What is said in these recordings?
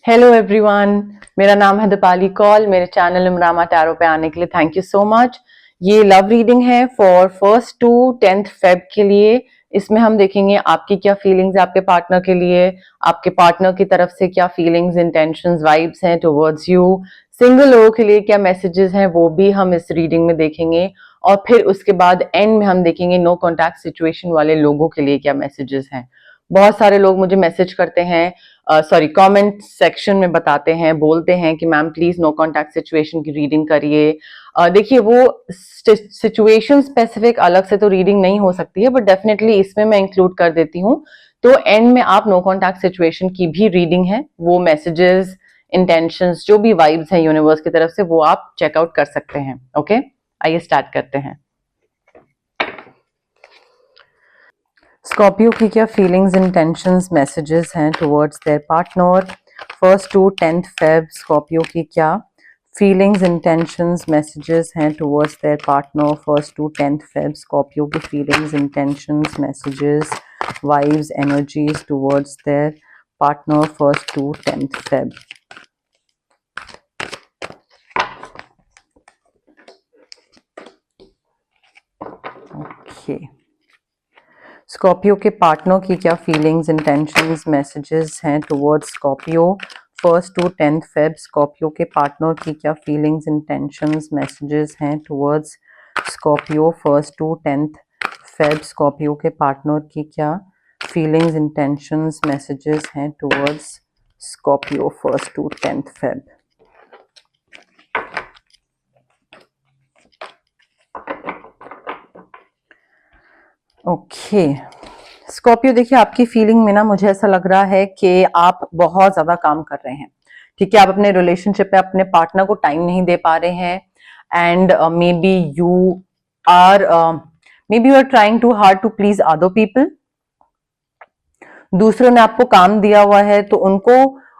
Hello everyone, मेरा नाम है दीपाली कौल। मेरे चैनल इमरामा टैरो पे आने के लिए थैंक यू सो मच। ये लव रीडिंग है for 1st to 10th Feb के लिए। इसमें हम देखेंगे आपकी क्या फीलिंग्स है आपके पार्टनर के लिए, आपके पार्टनर की तरफ से क्या फीलिंग्स, इंटेंशंस, वाइब्स हैं टुवर्ड्स यू। सिंगल लोगों के लिए क्या मैसेजेस हैं वो भी हम इस रीडिंग में देखेंगे, और फिर उसके बाद एंड में हम देखेंगे नो कॉन्टैक्ट सिचुएशन वाले लोगों के लिए क्या मैसेजेस हैं। बहुत सारे लोग मुझे मैसेज करते हैं, कमेंट सेक्शन में बताते हैं, बोलते हैं कि ma'am please no contact situation की रीडिंग करिए। देखिए, वो सिचुएशन स्पेसिफिक अलग से तो रीडिंग नहीं हो सकती है, बट डेफिनेटली इसमें मैं इंक्लूड कर देती हूँ। तो एंड में आप नो कॉन्टैक्ट सिचुएशन की भी रीडिंग है, वो मैसेजेस, इंटेंशंस, जो भी वाइब्स हैं यूनिवर्स की तरफ से, वो आप चेकआउट कर सकते हैं। ओके, आइए स्टार्ट करते हैं। स्कॉर्पियो की क्या फीलिंग्स, इंटेंशंस, मैसेजेस हैं towards their partner 1st to 10th Feb. Scorpio की क्या फीलिंग्स, इंटेंशंस, मैसेजेस हैं towards their partner 1st to 10th Feb. Scorpio की feelings, intentions, messages, vibes, energies towards their partner 1st to 10th Feb. Okay, Scorpio के partner की क्या feelings, intentions, messages हैं towards Scorpio 1st to 10th Feb. Scorpio के partner की क्या feelings, intentions, messages हैं towards Scorpio 1st to 10th Feb. Scorpio के partner की क्या फीलिंग्स, इंटेंशंस, मैसेजेस हैं towards Scorpio 1st to 10th Feb. Okay Scorpio, देखिए आपकी फीलिंग में ना मुझे ऐसा लग रहा है कि आप बहुत ज्यादा काम कर रहे हैं। ठीक है, आप अपने रिलेशनशिप में अपने पार्टनर को टाइम नहीं दे पा रहे हैं, and maybe you are trying too hard to please other people. दूसरों ने आपको काम दिया हुआ है तो उनको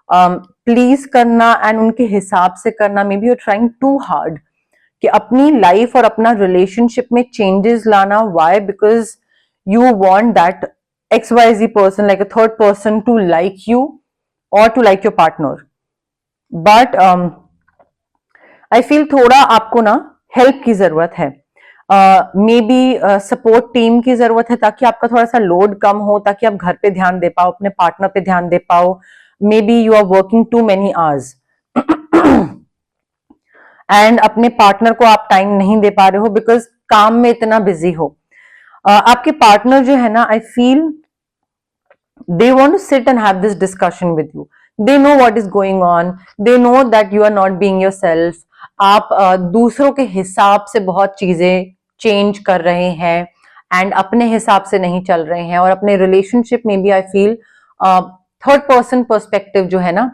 प्लीज करना एंड उनके हिसाब से करना। Maybe you are trying too hard कि अपनी लाइफ और अपना रिलेशनशिप में चेंजेस लाना। Why? Because you want that XYZ person, like a third person, to like you or to like your partner. But I feel थोड़ा आपको ना help की जरूरत है, मे बी सपोर्ट टीम की जरूरत है, ताकि आपका थोड़ा सा लोड कम हो, ताकि आप घर पे ध्यान दे पाओ, अपने पार्टनर पे ध्यान दे पाओ। Maybe you are working too many hours and अपने पार्टनर को आप टाइम नहीं दे पा रहे हो बिकॉज काम में इतना बिजी हो। आपके पार्टनर जो है ना, I feel they want to sit and have this discussion with you. They know what is going on, they know that you are not being yourself. आप दूसरों के हिसाब से बहुत चीजें चेंज कर रहे हैं एंड अपने हिसाब से नहीं चल रहे हैं। और अपने रिलेशनशिप में भी I feel third person perspective जो है ना,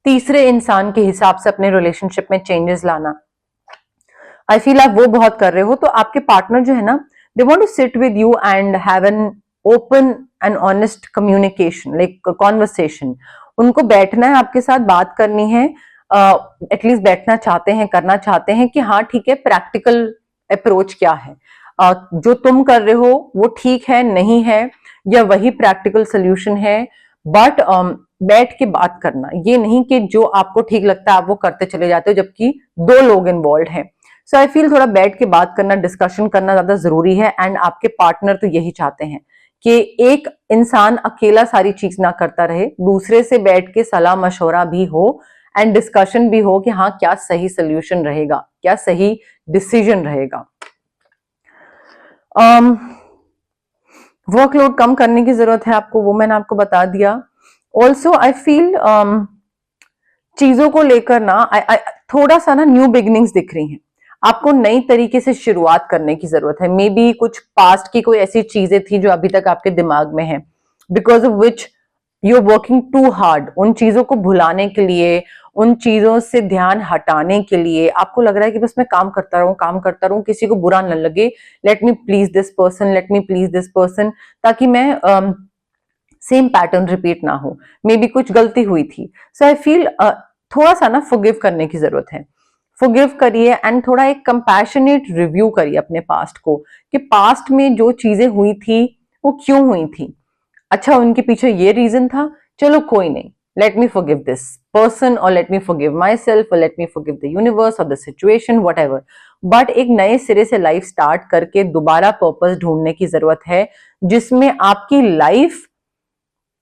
तीसरे इंसान के हिसाब से अपने रिलेशनशिप में चेंजेस लाना, आई फील आप वो बहुत कर रहे हो। तो आपके पार्टनर जो है ना, they want to sit with you and have an open and honest communication, like a conversation. उनको बैठना है, आपके साथ बात करनी है, एटलीस्ट बैठना चाहते हैं, करना चाहते हैं कि हाँ ठीक है, प्रैक्टिकल अप्रोच क्या है, जो तुम कर रहे हो वो ठीक है नहीं है, या वही प्रैक्टिकल सोल्यूशन है। बट बैठ के बात करना, ये नहीं कि जो आपको ठीक लगता है आप वो करते चले जाते हो जबकि दो लोग इन्वॉल्व हैं। सो आई फील थोड़ा बैठ के बात करना, डिस्कशन करना ज्यादा जरूरी है। एंड आपके पार्टनर तो यही चाहते हैं कि एक इंसान अकेला सारी चीज ना करता रहे, दूसरे से बैठ के सलाह मशवरा भी हो एंड डिस्कशन भी हो कि हाँ क्या सही सोल्यूशन रहेगा, क्या सही डिसीजन रहेगा। वर्कलोड कम करने की जरूरत है आपको, वो मैंने आपको बता दिया। ऑल्सो आई फील चीजों को लेकर ना थोड़ा सा ना न्यू बिगिनिंग्स दिख रही हैं। आपको नई तरीके से शुरुआत करने की जरूरत है। मे बी कुछ पास्ट की कोई ऐसी चीजें थी जो अभी तक आपके दिमाग में है, because of which you are working too hard. उन चीजों को भुलाने के लिए, उन चीजों से ध्यान हटाने के लिए आपको लग रहा है कि बस मैं काम करता रहूं, काम करता रहूं, किसी को बुरा न लगे, let me please this person, let me please this person, ताकि मैं सेम पैटर्न रिपीट ना हो। मे बी कुछ गलती हुई थी। सो आई फील थोड़ा सा ना फॉरगिव करने की जरूरत है। फॉरगिव करिए एंड थोड़ा एक कंपैशनेट रिव्यू करिए अपने पास्ट को, कि पास्ट में जो चीजें हुई थी वो क्यों हुई थी। अच्छा, उनके पीछे ये रीजन था, चलो कोई नहीं, let me forgive this person or let me forgive myself or let me forgive the universe or the situation whatever. But एक नए सिरे से लाइफ स्टार्ट करके दोबारा पर्पस ढूंढने की जरूरत है, जिसमें आपकी लाइफ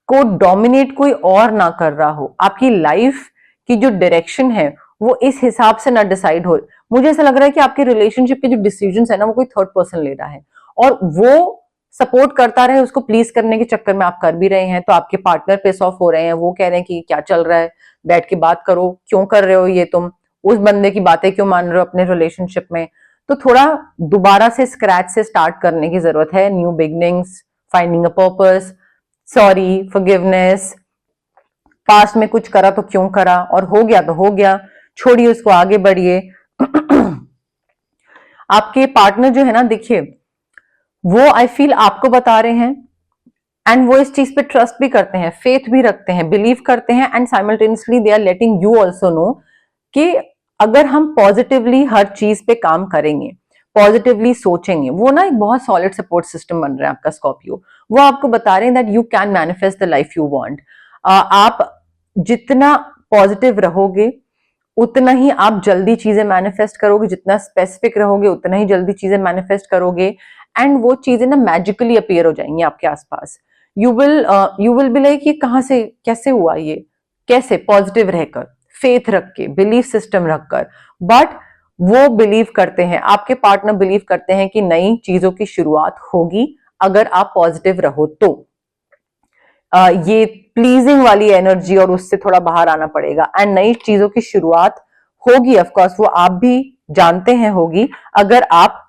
को डोमिनेट कोई और ना कर रहा हो, आपकी लाइफ की जो डायरेक्शन है वो इस हिसाब से ना डिसाइड हो। मुझे ऐसा लग रहा है कि आपके रिलेशनशिप के जो डिसीजंस है ना वो कोई थर्ड पर्सन ले रहा है और वो सपोर्ट करता रहे, उसको प्लीज करने के चक्कर में आप कर भी रहे हैं, तो आपके पार्टनर पेस ऑफ हो रहे हैं, वो कह रहे हैं कि क्या चल रहा है, बैठ के बात करो, क्यों कर रहे हो ये, तुम उस बंदे की बातें क्यों मान रहे हो अपने रिलेशनशिप में। तो थोड़ा दोबारा से स्क्रैच से स्टार्ट करने की जरूरत है, new beginnings, finding a purpose, sorry, forgiveness, past में कुछ करा तो क्यों करा, और हो गया तो हो गया, छोड़िए उसको, आगे बढ़िए। आपके पार्टनर जो है ना, देखिए वो आई फील आपको बता रहे हैं एंड वो इस चीज पे ट्रस्ट भी करते हैं, फेथ भी रखते हैं, बिलीव करते हैं, and simultaneously they are letting you also know कि अगर हम पॉजिटिवली हर चीज पे काम करेंगे, पॉजिटिवली सोचेंगे, वो ना एक बहुत सॉलिड सपोर्ट सिस्टम बन रहा है आपका स्कॉर्पियो। वो आपको बता रहे हैं that you can manifest the life you want. आप जितना पॉजिटिव रहोगे उतना ही आप जल्दी चीजें मैनिफेस्ट करोगे, जितना स्पेसिफिक रहोगे उतना ही जल्दी चीजें मैनिफेस्ट करोगे, एंड वो चीजें ना मैजिकली अपीयर हो जाएंगी आपके आसपास। यू विल बी लाइक ये कहां से कैसे हुआ, ये कैसे, पॉजिटिव रहकर, फेथ रख के, बिलीफ सिस्टम रखकर। बट वो बिलीव करते हैं, आपके पार्टनर बिलीव करते हैं कि नई चीजों की शुरुआत होगी अगर आप पॉजिटिव रहो तो। ये प्लीजिंग वाली एनर्जी और उससे थोड़ा बाहर आना पड़ेगा, एंड नई चीजों की शुरुआत होगी, ऑफ कोर्स वो आप भी जानते हैं होगी, अगर आप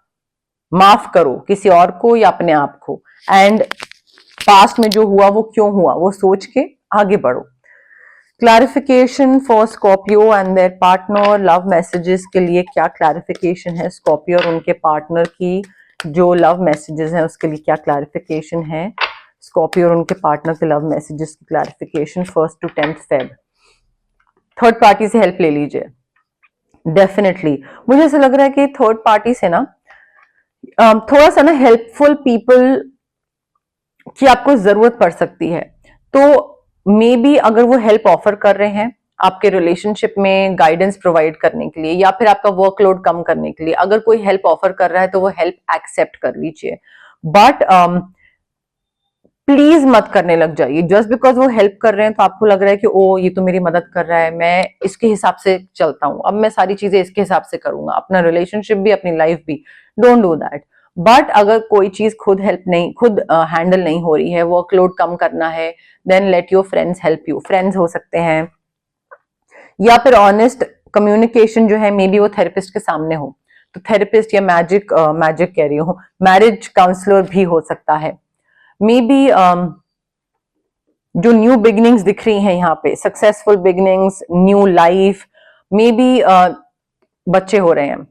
माफ करो किसी और को या अपने आप को, एंड पास्ट में जो हुआ वो क्यों हुआ वो सोच के आगे बढ़ो। Clarification for Scorpio and there partner, love messages के लिए क्या क्लैरिफिकेशन है स्कॉर्पियो और उनके पार्टनर की, जो लव मैसेजेस हैं उसके लिए क्या क्लैरिफिकेशन है स्कॉर्पियो और उनके पार्टनर के लव मैसेजेस की clarification 1st to 10th Feb। Third party से हेल्प ले लीजिए डेफिनेटली। मुझे ऐसा लग रहा है कि थर्ड पार्टी से ना थोड़ा सा ना हेल्पफुल पीपल की आपको जरूरत पड़ सकती है, तो मे बी अगर वो हेल्प ऑफर कर रहे हैं आपके रिलेशनशिप में गाइडेंस प्रोवाइड करने के लिए या फिर आपका वर्कलोड कम करने के लिए, अगर कोई हेल्प ऑफर कर रहा है तो वो हेल्प एक्सेप्ट कर लीजिए। बट प्लीज मत करने लग जाइए जस्ट बिकॉज वो हेल्प कर रहे हैं तो आपको लग रहा है कि ओ ये तो मेरी मदद कर रहा है, मैं इसके हिसाब से चलता हूं, अब मैं सारी चीजें इसके हिसाब से करूंगा, अपना रिलेशनशिप भी अपनी लाइफ भी। Don't do that. बट अगर कोई चीज खुद हैंडल नहीं हो रही है, वर्कलोड कम करना है, then let your friends help you. Friends हो सकते हैं या फिर ऑनेस्ट कम्युनिकेशन जो है, मे बी वो थेरेपिस्ट के सामने हो, तो थेरेपिस्ट या मैजिक कह रही हूँ, मैरिज काउंसलर भी हो सकता है। मे बी जो न्यू बिगनिंग्स दिख रही हैं यहाँ पे, successful beginnings, new life, may be बच्चे हो रहे हैं,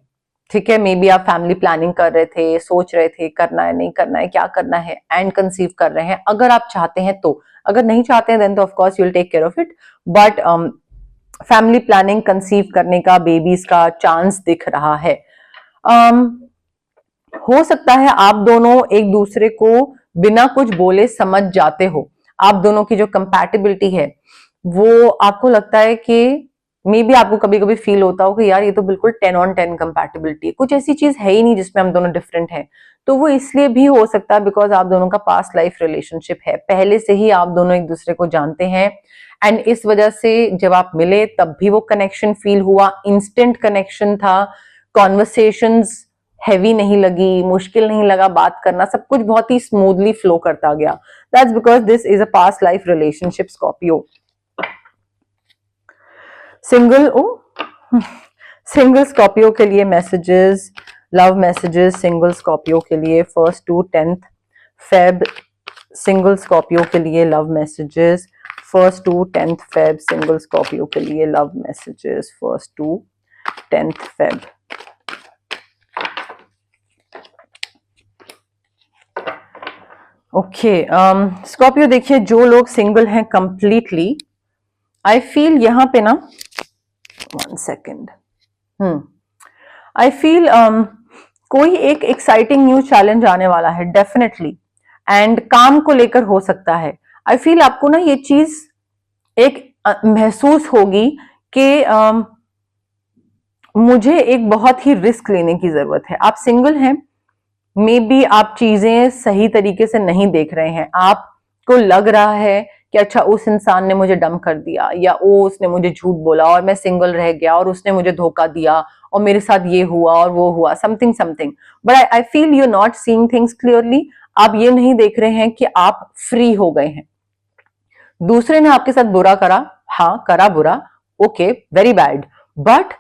ठीक है, मे बी आप फैमिली प्लानिंग कर रहे थे, सोच रहे थे करना है नहीं करना है, क्या करना है, एंड कंसीव कर रहे हैं अगर आप चाहते हैं तो। अगर नहीं चाहते हैं देन तो of course you will take care of it, but family planning, conceive करने का, बेबीज का चांस दिख रहा है। हो सकता है आप दोनों एक दूसरे को बिना कुछ बोले समझ जाते हो, आप दोनों की जो कंपैटिबिलिटी है वो आपको लगता है कि मे बी आपको कभी कभी फील होता हो कि यार ये तो बिल्कुल 10 on 10 कंपैटिबिलिटी, कुछ ऐसी चीज है ही नहीं जिसमें हम दोनों डिफरेंट हैं। तो वो इसलिए भी हो सकता है बिकॉज आप दोनों का पास्ट लाइफ रिलेशनशिप है, पहले से ही आप दोनों एक दूसरे को जानते हैं, एंड इस वजह से जब आप मिले तब भी वो कनेक्शन फील हुआ, इंस्टेंट कनेक्शन था, कॉन्वर्सेशंस हैवी नहीं लगी, मुश्किल नहीं लगा बात करना, सब कुछ बहुत ही स्मूथली फ्लो करता गया। That's because this is a past life relationship Scorpio. Single Scorpio के लिए messages, love messages single Scorpio के लिए 1st to 10th Feb। Single Scorpio के लिए love messages 1st to 10th Feb। Single Scorpio के लिए love messages 1st to 10th Feb। Okay Scorpio, देखिए जो लोग सिंगल हैं कंप्लीटली, आई फील यहाँ पे ना 1 second, आई फील कोई एक एक्साइटिंग न्यू चैलेंज आने वाला है डेफिनेटली, एंड काम को लेकर हो सकता है। आई फील आपको ना ये चीज एक महसूस होगी कि मुझे एक बहुत ही रिस्क लेने की जरूरत है। आप सिंगल हैं, मे बी आप चीजें सही तरीके से नहीं देख रहे हैं, आपको लग रहा है कि अच्छा उस इंसान ने मुझे डंप कर दिया, या वो उसने मुझे झूठ बोला और मैं सिंगल रह गया और उसने मुझे धोखा दिया और मेरे साथ ये हुआ और वो हुआ, something something. But I feel you not seeing things clearly. आप ये नहीं देख रहे हैं कि आप फ्री हो गए हैं। दूसरे ने आपके साथ बुरा करा, हाँ करा बुरा, ओके वेरी बैड, बट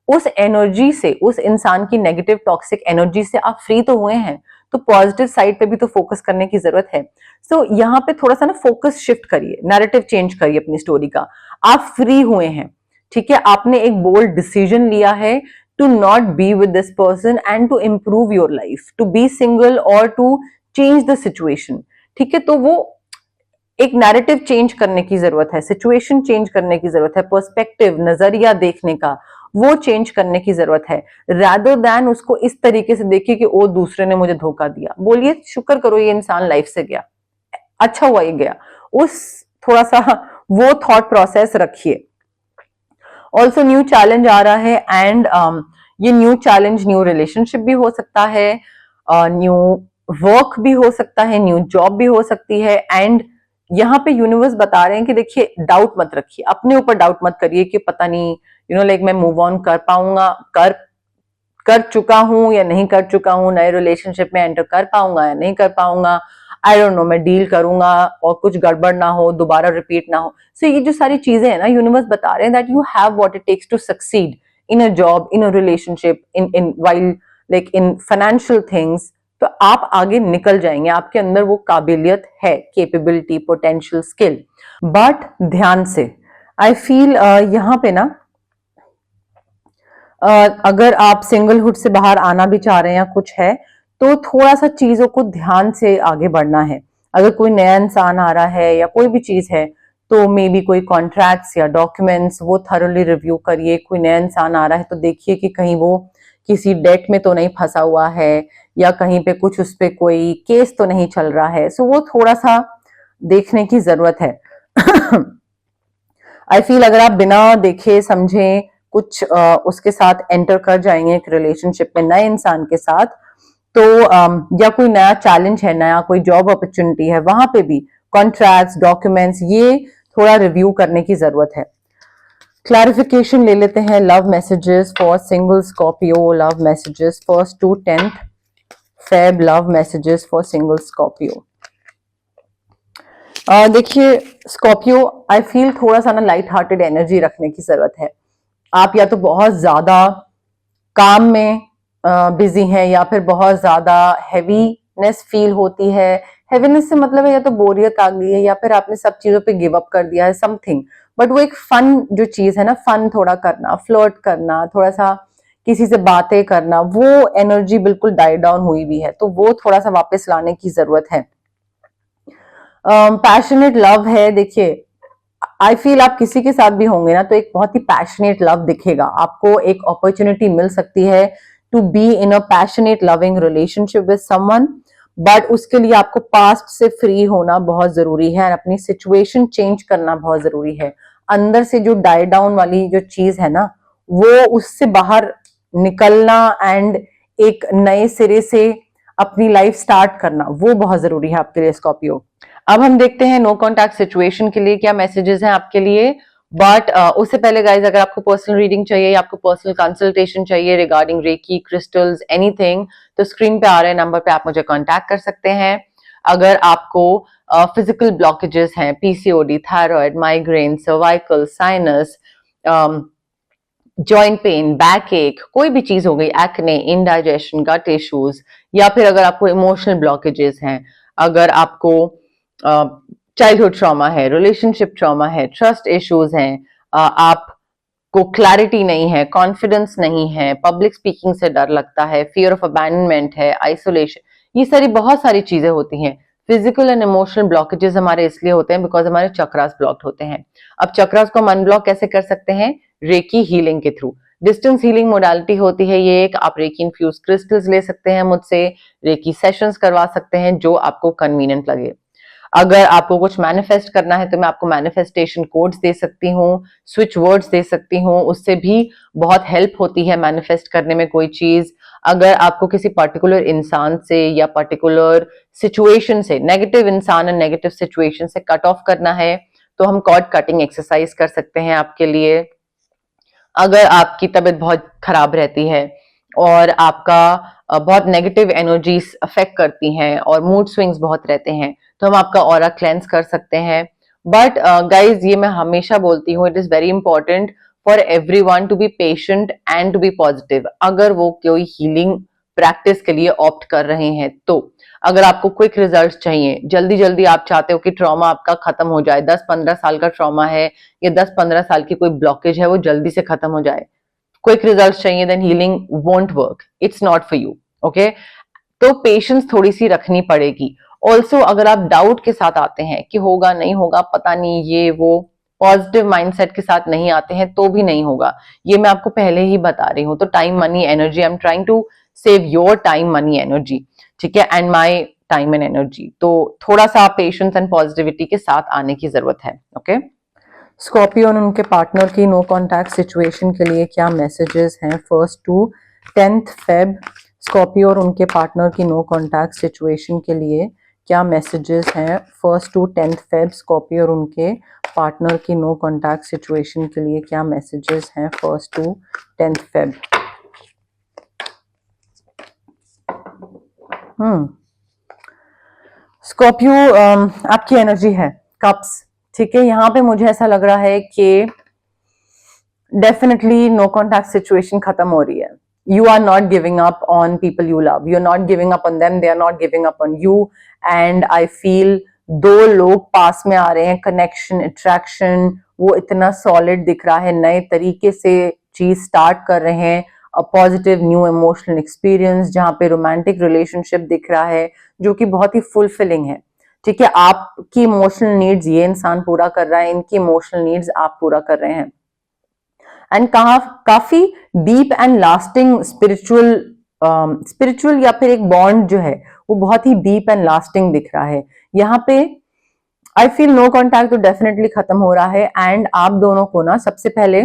उस एनर्जी से, उस इंसान की नेगेटिव टॉक्सिक एनर्जी से आप फ्री तो हुए हैं, तो पॉजिटिव साइड पे भी तो फोकस करने की जरूरत है। सो यहाँ पे थोड़ा सा ना फोकस शिफ्ट करिए, नैरेटिव चेंज करिए अपनी स्टोरी का। आप फ्री हुए हैं, ठीक है, आपने एक बोल्ड डिसीजन लिया है to not be with this person and to improve your life, to be single और टू चेंज द सिचुएशन, ठीक है। तो वो एक नैरेटिव चेंज करने की जरूरत है, सिचुएशन चेंज करने की जरूरत है, पर्सपेक्टिव, नजरिया देखने का वो चेंज करने की जरूरत है, रादर देन उसको इस तरीके से देखिए कि ओ दूसरे ने मुझे धोखा दिया। बोलिए शुक्र करो ये इंसान लाइफ से गया, अच्छा हुआ ये गया, उस थोड़ा सा वो थॉट प्रोसेस रखिए। ऑल्सो न्यू चैलेंज आ रहा है एंड ये न्यू चैलेंज न्यू रिलेशनशिप भी हो सकता है, न्यू वर्क भी हो सकता है, न्यू जॉब भी हो सकती है। एंड यहाँ पे यूनिवर्स बता रहे हैं कि देखिए डाउट मत रखिए, अपने ऊपर डाउट मत करिए कि पता नहीं लाइक मैं मूव ऑन कर पाऊंगा, कर चुका हूं या नहीं कर चुका हूं, नए रिलेशनशिप में एंटर कर पाऊंगा या नहीं कर पाऊंगा, आई डोंट नो, मैं डील करूंगा और कुछ गड़बड़ ना हो, दोबारा रिपीट ना हो। सो ये जो सारी चीजें हैं ना, यूनिवर्स बता रहे हैं that you have what it takes to succeed in a job, in a relationship, in while like in financial things. तो आप आगे निकल जाएंगे, आपके अंदर वो काबिलियत है, कैपेबिलिटी, पोटेंशियल, स्किल। बट ध्यान से, आई फील यहाँ पे ना अगर आप सिंगलहुड से बाहर आना भी चाह रहे हैं या कुछ है, तो थोड़ा सा चीजों को ध्यान से आगे बढ़ना है। अगर कोई नया इंसान आ रहा है या कोई भी चीज है, तो मे बी कोई कॉन्ट्रैक्ट्स या डॉक्यूमेंट्स वो थरोली रिव्यू करिए। कोई नया इंसान आ रहा है तो देखिए कि कहीं वो किसी डेट में तो नहीं फंसा हुआ है, या कहीं पे कुछ उस पे कोई केस तो नहीं चल रहा है। सो वो थोड़ा सा देखने की जरूरत है। आई फील अगर आप बिना देखे समझे कुछ उसके साथ एंटर कर जाएंगे एक रिलेशनशिप में नए इंसान के साथ, तो या कोई नया चैलेंज है, नया कोई जॉब अपॉर्चुनिटी है, वहां पे भी कॉन्ट्रैक्ट्स, डॉक्यूमेंट्स, ये थोड़ा रिव्यू करने की जरूरत है। क्लैरिफिकेशन ले लेते हैं। Love messages for single Scorpio, love messages first to 10th Feb, love messages for single Scorpio. देखिए स्कॉर्पियो, आई फील थोड़ा सा ना लाइट हार्टेड एनर्जी रखने की जरूरत है। आप या तो बहुत ज्यादा काम में बिजी हैं, या फिर बहुत ज्यादा हैवीनेस फील होती है। हैवीनेस से मतलब है या तो बोरियत आ गई है, या फिर आपने सब चीजों पे गिव अप कर दिया है, समथिंग। बट वो एक फन जो चीज है ना, फन थोड़ा करना, फ्लर्ट करना, थोड़ा सा किसी से बातें करना, वो एनर्जी बिल्कुल डाई डाउन हुई भी है, तो वो थोड़ा सा वापस लाने की जरूरत है। पैशनेट लव है, देखिए आई फील आप किसी के साथ भी होंगे ना, तो एक बहुत ही पैशनेट लव दिखेगा आपको, एक अपॉर्चुनिटी मिल सकती है to be in a passionate loving relationship with someone. But उसके लिए आपको पास्ट से फ्री होना बहुत जरूरी है और अपनी सिचुएशन चेंज करना बहुत जरूरी है। अंदर से जो डाई डाउन वाली जो चीज है ना, वो उससे बाहर निकलना एंड एक नए सिरे से अपनी लाइफ स्टार्ट करना, वो बहुत जरूरी है आपके लिए स्कॉर्पियो। अब हम देखते हैं नो कॉन्टैक्ट सिचुएशन के लिए क्या मैसेजेस हैं आपके लिए। बट उससे पहले गाइज, अगर आपको पर्सनल रीडिंग चाहिए या आपको पर्सनल कंसल्टेशन चाहिए रिगार्डिंग रेकी, क्रिस्टल्स, एनीथिंग, तो स्क्रीन पे आ रहे नंबर पे आप मुझे कांटेक्ट कर सकते हैं। अगर आपको फिजिकल ब्लॉकेजेस हैं, PCOD, thyroid, migraine, cervical, sinus, joint pain, back एक, कोई भी चीज हो गई, एक्ने, इंडाइजेशन, गट इश्यूज, या फिर अगर आपको इमोशनल ब्लॉकेजेस हैं, अगर आपको चाइल्डहुड ट्रॉमा है, रिलेशनशिप ट्रॉमा है, ट्रस्ट इश्यूज हैं, आपको क्लैरिटी नहीं है, कॉन्फिडेंस नहीं है, पब्लिक स्पीकिंग से डर लगता है, फियर ऑफ अबैंडनमेंट है, आइसोलेशन, ये सारी बहुत सारी चीजें होती हैं। फिजिकल एंड इमोशनल ब्लॉकेजेस हमारे इसलिए होते हैं बिकॉज हमारे चक्रास ब्लॉक्ड होते हैं। अब चक्रास को हम अनब्लॉक कैसे कर सकते हैं? रेकी हीलिंग के थ्रू। डिस्टेंस हीलिंग मोडालिटी होती है ये एक, आप रेकी इन्फ्यूज क्रिस्टल्स ले सकते हैं मुझसे, रेकी सेशंस करवा सकते हैं, जो आपको कन्वीनियंट लगे। अगर आपको कुछ मैनिफेस्ट करना है तो मैं आपको मैनिफेस्टेशन कोड्स दे सकती हूँ, स्विच वर्ड्स दे सकती हूँ, उससे भी बहुत हेल्प होती है मैनिफेस्ट करने में कोई चीज। अगर आपको किसी पर्टिकुलर इंसान से या पर्टिकुलर सिचुएशन से, नेगेटिव इंसान और नेगेटिव सिचुएशन से कट ऑफ करना है तो हम कॉर्ड कटिंग एक्सरसाइज कर सकते हैं आपके लिए। अगर आपकी तबीयत बहुत खराब रहती है और आपका बहुत नेगेटिव एनर्जीज अफेक्ट करती हैं और मूड स्विंग्स बहुत रहते हैं तो हम आपका ऑरा क्लेंस कर सकते हैं। बट गाइज ये मैं हमेशा बोलती हूँ, it is very important for everyone to be patient and to be positive. अगर वो कोई हीलिंग प्रैक्टिस के लिए ऑप्ट कर रहे हैं तो अगर आपको क्विक रिजल्ट चाहिए, जल्दी जल्दी आप चाहते हो कि ट्रॉमा आपका खत्म हो जाए, 10-15 साल का ट्रॉमा है या 10-15 साल की कोई ब्लॉकेज है वो जल्दी से खत्म हो जाए, क्विक रिजल्ट चाहिए, then healing won't work, it's not for you. Okay, तो पेशेंस थोड़ी सी रखनी पड़ेगी। ऑल्सो अगर आप डाउट के साथ आते हैं कि होगा नहीं होगा पता नहीं ये वो, पॉजिटिव माइंडसेट के साथ नहीं आते हैं तो भी नहीं होगा, ये मैं आपको पहले ही बता रही हूँ। तो time money energy, I am trying to save your time money energy, ठीक है, and my time and energy. तो थोड़ा सा पेशेंस एंड पॉजिटिविटी के साथ आने की जरूरत है। ओके, स्कॉर्पियो और उनके पार्टनर की नो कॉन्टैक्ट सिचुएशन के लिए क्या मैसेजेस हैं 1st to 10th Feb? Scorpio और उनके पार्टनर की नो कॉन्टैक्ट सिचुएशन के लिए क्या मैसेजेस हैं 1st to 10th Feb? Scorpio और उनके पार्टनर की नो कॉन्टैक्ट सिचुएशन के लिए क्या मैसेजेस हैं 1st to 10th Feb? Scorpio आपकी एनर्जी है कप्स, ठीक है। यहाँ पे मुझे ऐसा लग रहा है कि डेफिनेटली नो कॉन्टैक्ट सिचुएशन खत्म हो रही है। You are not giving up on people you love, you are not giving up on them, they are not giving up on you. And I feel दो लोग पास में आ रहे हैं, कनेक्शन, अट्रैक्शन वो इतना सॉलिड दिख रहा है, नए तरीके से चीज स्टार्ट कर रहे हैं, a positive new emotional experience जहाँ पे रोमांटिक रिलेशनशिप दिख रहा है जो कि बहुत ही फुलफिलिंग है, ठीक है। आपकी इमोशनल नीड्स ये इंसान पूरा कर रहा है, इनकी इमोशनल नीड्स आप पूरा कर रहे हैं। एंड काफी डीप एंड लास्टिंग स्पिरिचुअल या फिर एक बॉन्ड जो है वो बहुत ही डीप एंड लास्टिंग दिख रहा है। यहाँ पे आई फील नो कॉन्टैक्ट तो डेफिनेटली खत्म हो रहा है एंड आप दोनों को ना सबसे पहले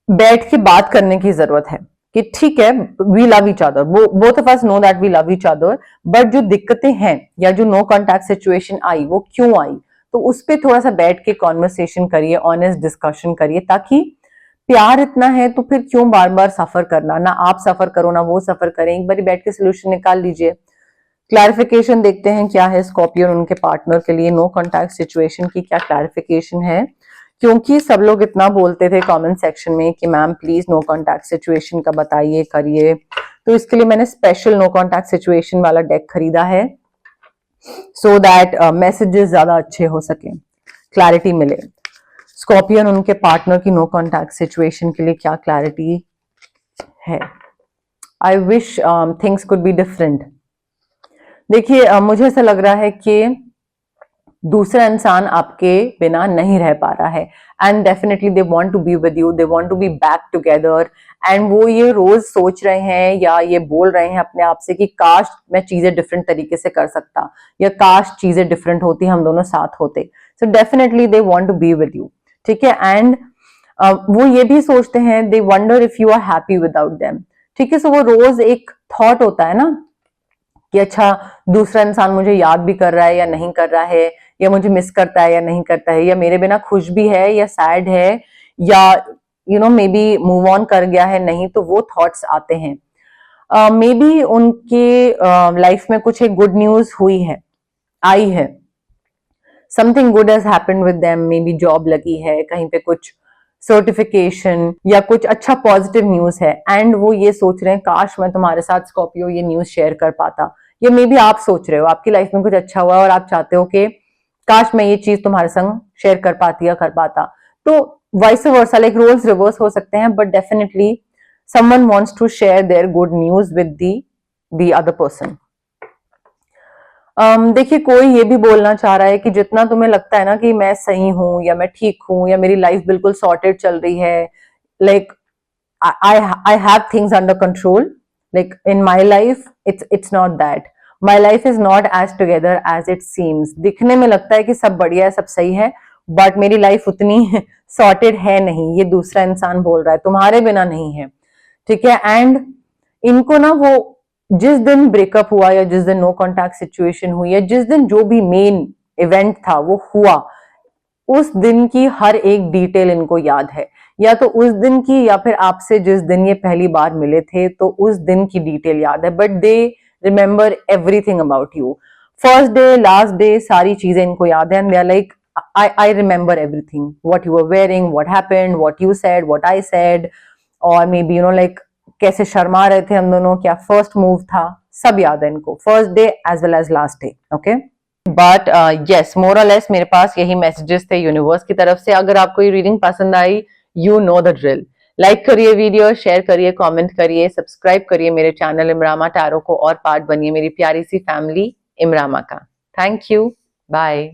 बैठ के बात करने की जरूरत है कि ठीक है we love each other, both of us know that we love each other, but जो दिक्कतें हैं या जो नो कॉन्टैक्ट सिचुएशन आई वो क्यों आई, तो उस पर थोड़ा सा बैठ के कॉन्वर्सेशन करिए, ऑनेस्ट डिस्कशन करिए, ताकि प्यार इतना है तो फिर क्यों बार बार सफर करना, ना आप सफर करो ना वो सफर करें, एक बार बैठ के सोल्यूशन निकाल लीजिए। क्लैरिफिकेशन देखते हैं क्या है स्कॉर्पियो और उनके पार्टनर के लिए नो कॉन्टैक्ट सिचुएशन की क्या क्लैरिफिकेशन है, क्योंकि सब लोग इतना बोलते थे कमेंट सेक्शन में कि ma'am please no contact situation का बताइए करिए, तो इसके लिए मैंने स्पेशल नो कॉन्टैक्ट सिचुएशन वाला डेक खरीदा है सो दैट मैसेजेस ज्यादा अच्छे हो सके, क्लैरिटी मिले। स्कॉर्पियन उनके पार्टनर की नो कॉन्टैक्ट सिचुएशन के लिए क्या क्लैरिटी है? I wish things could be different. देखिए मुझे ऐसा लग रहा है कि दूसरा इंसान आपके बिना नहीं रह पा रहा है and definitely they want to be with you, they want to be back together, and वो ये रोज सोच रहे हैं या ये बोल रहे हैं अपने आप से कि काश मैं चीजें डिफरेंट तरीके से कर सकता या काश चीजें डिफरेंट होती, हम दोनों साथ होते। So definitely they want to be with you, ठीक है। एंड वो ये भी सोचते हैं, they wonder if you are happy without them, ठीक है। सो वो रोज एक थॉट होता है ना कि अच्छा दूसरा इंसान मुझे याद भी कर रहा है या नहीं कर रहा है, या मुझे मिस करता है या नहीं करता है, या मेरे बिना खुश भी है या सैड है, या you know may be move on कर गया है, नहीं, तो वो थॉट्स आते हैं। मे बी उनके लाइफ में कुछ एक गुड न्यूज हुई है, आई है, something good has happened with them, may be job लगी है, कहीं पे कुछ सर्टिफिकेशन या कुछ अच्छा पॉजिटिव न्यूज है, एंड वो ये सोच रहे हैं काश मैं तुम्हारे साथ स्कॉर्पियो ये न्यूज शेयर कर पाता, या मे बी आप सोच रहे हो आपकी लाइफ में कुछ अच्छा हुआ और आप चाहते हो कि काश मैं ये चीज तुम्हारे संग शेयर कर पाती या कर पाता। तो vice versa, like roles reverse हो सकते हैं, but definitely someone wants to share their good news with the other person. देखिए कोई ये भी बोलना चाह रहा है कि जितना तुम्हें लगता है ना कि मैं सही हूं या मैं ठीक हूं या मेरी लाइफ बिल्कुल सॉर्टेड चल रही है, like I have things under control, like in my life it's not that. My life is not as together as it seems. दिखने में लगता है कि सब बढ़िया है, सब सही है, बट मेरी लाइफ उतनी सॉर्टेड है नहीं। ये दूसरा इंसान बोल रहा है, तुम्हारे बिना नहीं है, ठीक है। एंड इनको ना वो जिस दिन ब्रेकअप हुआ या जिस दिन नो कॉन्टैक्ट सिचुएशन हुई या जिस दिन जो भी मेन इवेंट था वो हुआ, उस दिन की हर एक डिटेल इनको याद है, या तो उस दिन की या फिर आपसे जिस दिन ये पहली बार मिले थे तो उस दिन की डिटेल याद है, but they remember everything about you. First day, last day, सारी चीजें इनको याद है। And they are like, I remember everything, what you were wearing, what happened, what you said, what I said, और maybe like कैसे शर्मा रहे थे हम दोनों, क्या फर्स्ट मूव था, सब याद है इनको, first day as well as last day, okay. But yes, more और लेस मेरे पास यही मैसेजेस थे यूनिवर्स की तरफ से। अगर आपको ये रीडिंग पसंद आई, you know the drill. Like करिए वीडियो, शेयर करिए, कमेंट करिए, सब्सक्राइब करिए मेरे चैनल इमरामा टैरो को और पार्ट बनिए मेरी प्यारी सी फैमिली इमरामा का। Thank you, bye.